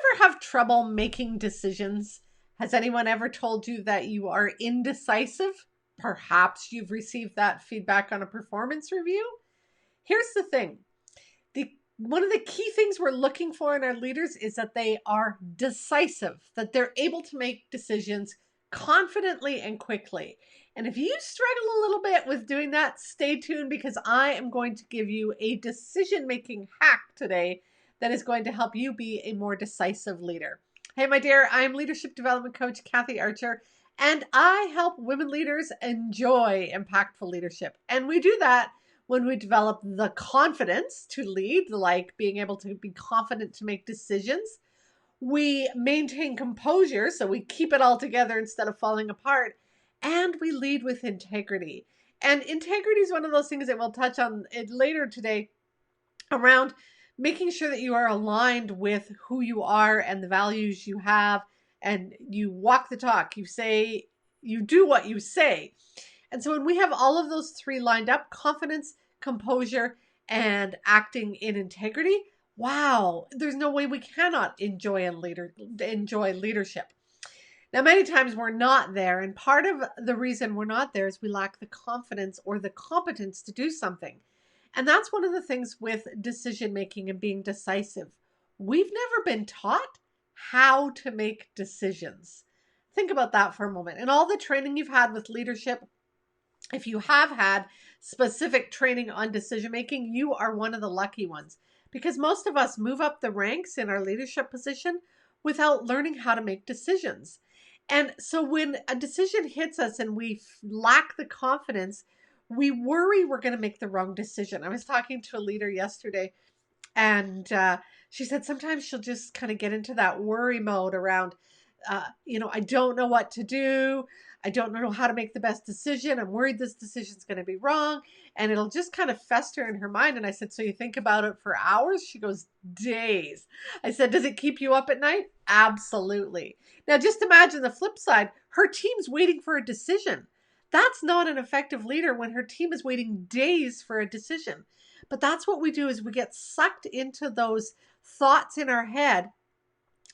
ever have trouble making decisions? Has anyone ever told you that you are indecisive? Perhaps you've received that feedback on a performance review. Here's the thing. One of the key things we're looking for in our leaders is that they are decisive, that they're able to make decisions confidently and quickly. And if you struggle a little bit with doing that, stay tuned because I am going to give you a decision-making hack today that is going to help you be a more decisive leader. Hey, my dear, I'm leadership development coach Kathy Archer, and I help women leaders enjoy impactful leadership. And we do that when we develop the confidence to lead, like being able to be confident to make decisions. We maintain composure, so we keep it all together instead of falling apart. And we lead with integrity. And integrity is one of those things that we'll touch on it later today around making sure that you are aligned with who you are and the values you have, and you walk the talk. You do what you say. And so when we have all of those three lined up, confidence, composure, and acting in integrity, wow, there's no way we cannot enjoy leadership. Now, many times we're not there, and part of the reason we're not there is we lack the confidence or the competence to do something. And that's one of the things with decision making and being decisive. We've never been taught how to make decisions. Think about that for a moment. And all the training you've had with leadership, if you have had specific training on decision making, you are one of the lucky ones, because most of us move up the ranks in our leadership position without learning how to make decisions. And so when a decision hits us and we lack the confidence, we worry we're going to make the wrong decision. I was talking to a leader yesterday, and she said sometimes she'll just kind of get into that worry mode around, I don't know what to do. I don't know how to make the best decision. I'm worried this decision's going to be wrong. And it'll just kind of fester in her mind. And I said, so you think about it for hours? She goes, days. I said, does it keep you up at night? Absolutely. Now, just imagine the flip side. Her team's waiting for a decision. That's not an effective leader when her team is waiting days for a decision. But that's what we do, is we get sucked into those thoughts in our head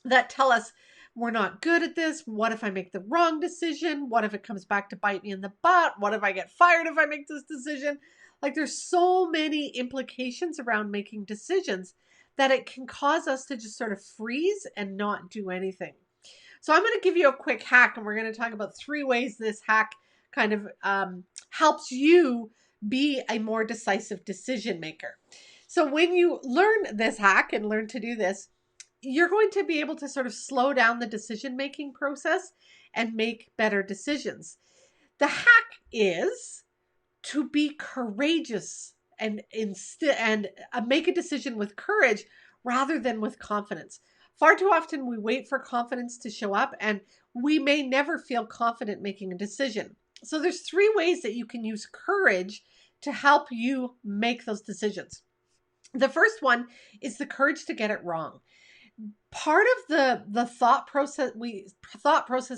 that tell us, we're not good at this. What if I make the wrong decision? What if it comes back to bite me in the butt? What if I get fired if I make this decision? Like, there's so many implications around making decisions that it can cause us to just sort of freeze and not do anything. So I'm going to give you a quick hack, and we're going to talk about 3 ways this hack kind of helps you be a more decisive decision maker. So when you learn this hack and learn to do this, you're going to be able to sort of slow down the decision-making process and make better decisions. The hack is to be courageous and make a decision with courage rather than with confidence. Far too often we wait for confidence to show up, and we may never feel confident making a decision. So there's 3 ways that you can use courage to help you make those decisions. The first one is the courage to get it wrong. Part of the thought process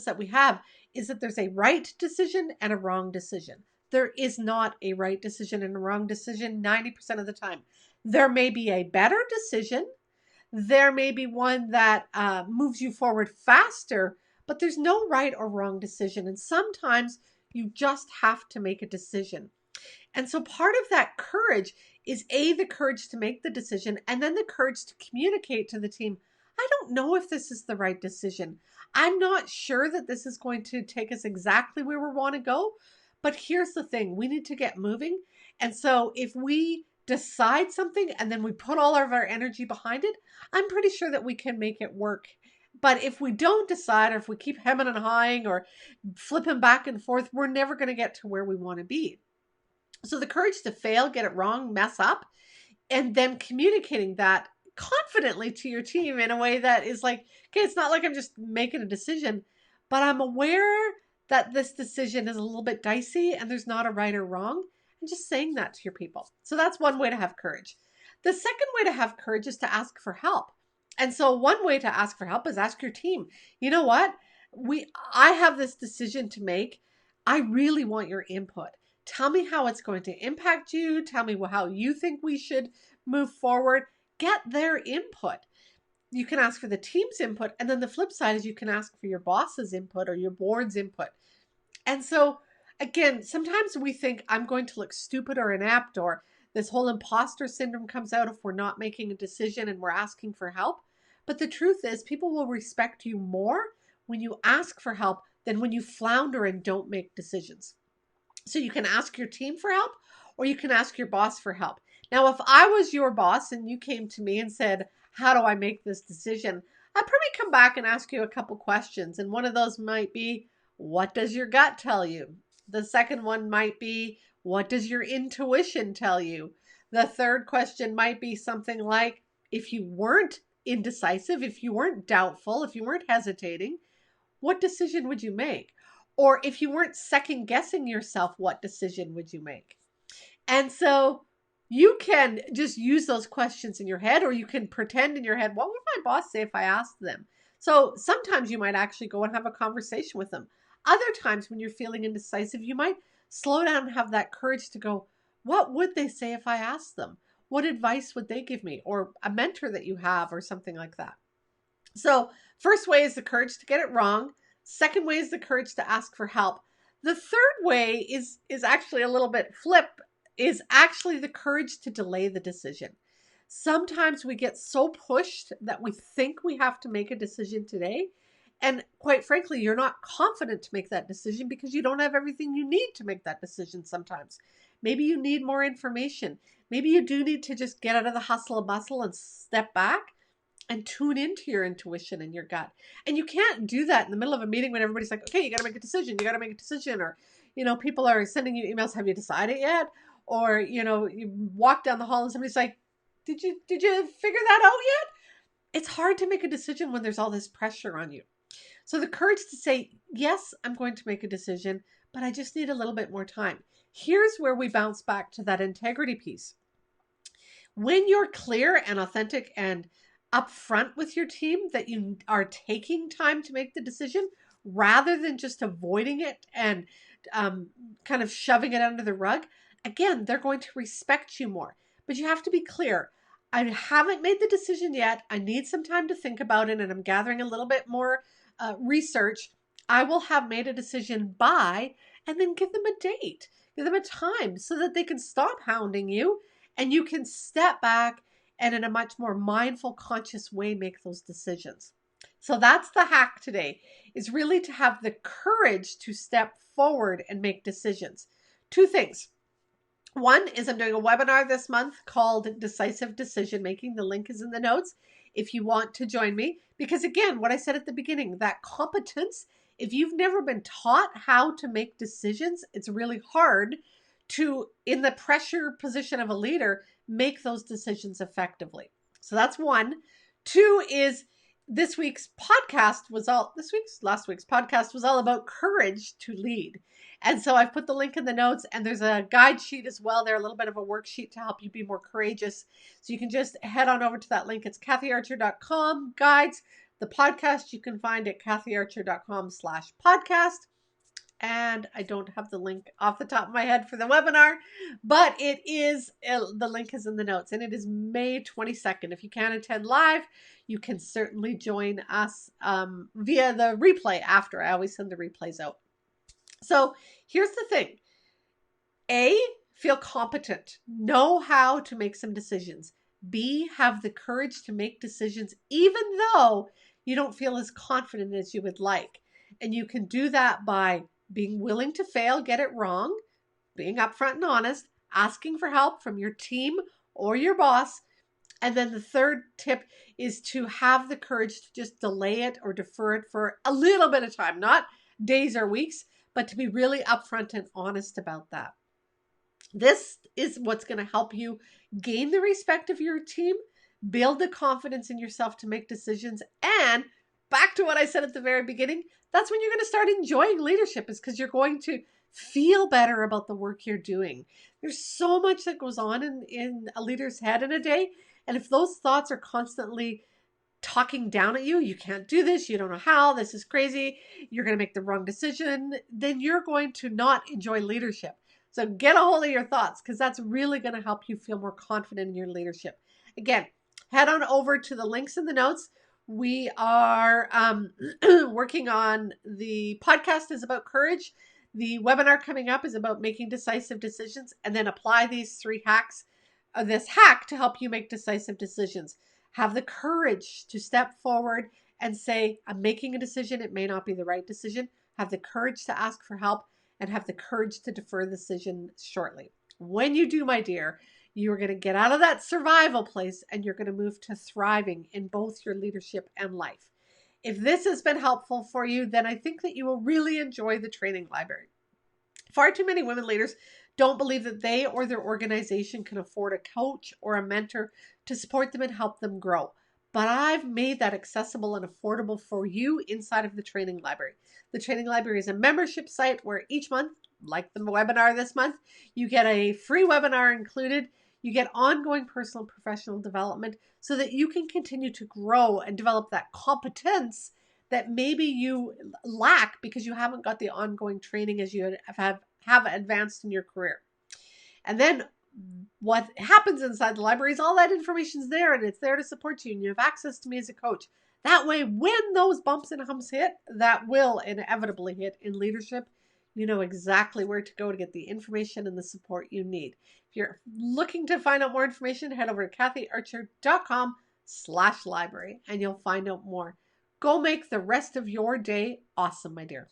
that we have is that there's a right decision and a wrong decision. There is not a right decision and a wrong decision 90% of the time. There may be a better decision. There may be one that moves you forward faster, but there's no right or wrong decision. And sometimes you just have to make a decision. And so part of that courage is the courage to make the decision, and then the courage to communicate to the team, I don't know if this is the right decision. I'm not sure that this is going to take us exactly where we want to go, but here's the thing, we need to get moving. And so if we decide something and then we put all of our energy behind it, I'm pretty sure that we can make it work. But if we don't decide, or if we keep hemming and hawing or flipping back and forth, we're never going to get to where we want to be. So the courage to fail, get it wrong, mess up, and then communicating that confidently to your team in a way that is like, okay, it's not like I'm just making a decision, but I'm aware that this decision is a little bit dicey and there's not a right or wrong. And just saying that to your people. So that's one way to have courage. The second way to have courage is to ask for help. And so one way to ask for help is ask your team, you know what? I have this decision to make. I really want your input. Tell me how it's going to impact you. Tell me how you think we should move forward. Get their input. you can ask for the team's input. And then the flip side is you can ask for your boss's input or your board's input. And so, again, sometimes we think I'm going to look stupid or inept, or this whole imposter syndrome comes out if we're not making a decision and we're asking for help. But the truth is, people will respect you more when you ask for help than when you flounder and don't make decisions. So you can ask your team for help, or you can ask your boss for help. Now, if I was your boss and you came to me and said, how do I make this decision? I'd probably come back and ask you a couple questions. And one of those might be, what does your gut tell you? The second one might be, what does your intuition tell you? The third question might be something like, if you weren't indecisive, if you weren't doubtful, if you weren't hesitating, what decision would you make? Or if you weren't second guessing yourself, what decision would you make? And so you can just use those questions in your head, or you can pretend in your head, what would my boss say if I asked them? So sometimes you might actually go and have a conversation with them. Other times when you're feeling indecisive, you might slow down and have that courage to go, what would they say if I asked them? What advice would they give me? Or a mentor that you have or something like that. So first way is the courage to get it wrong. Second way is the courage to ask for help. The third way is actually a little bit flip, is actually the courage to delay the decision. Sometimes we get so pushed that we think we have to make a decision today. And quite frankly, you're not confident to make that decision because you don't have everything you need to make that decision sometimes. Maybe you need more information. Maybe you do need to just get out of the hustle and bustle and step back and tune into your intuition and your gut. And you can't do that in the middle of a meeting when everybody's like, okay, you got to make a decision. You got to make a decision. Or, people are sending you emails. Have you decided yet? Or, you walk down the hall and somebody's like, did you figure that out yet? It's hard to make a decision when there's all this pressure on you. So the courage to say, yes, I'm going to make a decision, but I just need a little bit more time. Here's where we bounce back to that integrity piece. When you're clear and authentic and upfront with your team that you are taking time to make the decision rather than just avoiding it and kind of shoving it under the rug, again, they're going to respect you more. But you have to be clear. I haven't made the decision yet. I need some time to think about it, and I'm gathering a little bit more research. I will have made a decision by, and then give them a date, give them a time so that they can stop hounding you and you can step back and in a much more mindful, conscious way make those decisions. So that's the hack today, is really to have the courage to step forward and make decisions. Two things. One is I'm doing a webinar this month called Decisive Decision Making. The link is in the notes if you want to join me. Because again, what I said at the beginning, that competence, if you've never been taught how to make decisions, it's really hard to, in the pressure position of a leader, make those decisions effectively. So that's one. Two is last week's podcast was all about courage to lead. And so I've put the link in the notes, and there's a guide sheet as well there, a little bit of a worksheet to help you be more courageous. So you can just head on over to that link. It's kathyarcher.com guides. The podcast you can find at kathyarcher.com/podcast. And I don't have the link off the top of my head for the webinar, but it is, the link is in the notes, and it is May 22nd. If you can't attend live, you can certainly join us via the replay after. I always send the replays out. So here's the thing. A, feel competent. Know how to make some decisions. B, have the courage to make decisions even though you don't feel as confident as you would like. And you can do that by being willing to fail, get it wrong, being upfront and honest, asking for help from your team or your boss. And then the third tip is to have the courage to just delay it or defer it for a little bit of time, not days or weeks, but to be really upfront and honest about that. This is what's going to help you gain the respect of your team, build the confidence in yourself to make decisions, and back to what I said at the very beginning, that's when you're going to start enjoying leadership, is because you're going to feel better about the work you're doing. There's so much that goes on in a leader's head in a day. And if those thoughts are constantly talking down at you, you can't do this, you don't know how, this is crazy, you're going to make the wrong decision, then you're going to not enjoy leadership. So get a hold of your thoughts, because that's really going to help you feel more confident in your leadership. Again, head on over to the links in the notes. We are working on the podcast is about courage. The webinar coming up is about making decisive decisions, and then apply these 3 hacks, this hack to help you make decisive decisions. Have the courage to step forward and say, I'm making a decision. It may not be the right decision. Have the courage to ask for help, and have the courage to defer the decision shortly. When you do, my dear, you're going to get out of that survival place and you're going to move to thriving in both your leadership and life. If this has been helpful for you, then I think that you will really enjoy the training library. Far too many women leaders don't believe that they or their organization can afford a coach or a mentor to support them and help them grow. But I've made that accessible and affordable for you inside of the training library. The training library is a membership site where each month, like the webinar this month, you get a free webinar included. You get ongoing personal and professional development so that you can continue to grow and develop that competence that maybe you lack because you haven't got the ongoing training as you have advanced in your career. And then what happens inside the library is all that information is there, and it's there to support you, and you have access to me as a coach. That way, when those bumps and humps hit, that will inevitably hit in leadership, you know exactly where to go to get the information and the support you need. If you're looking to find out more information, head over to kathyarcher.com/library and you'll find out more. Go make the rest of your day awesome, my dear.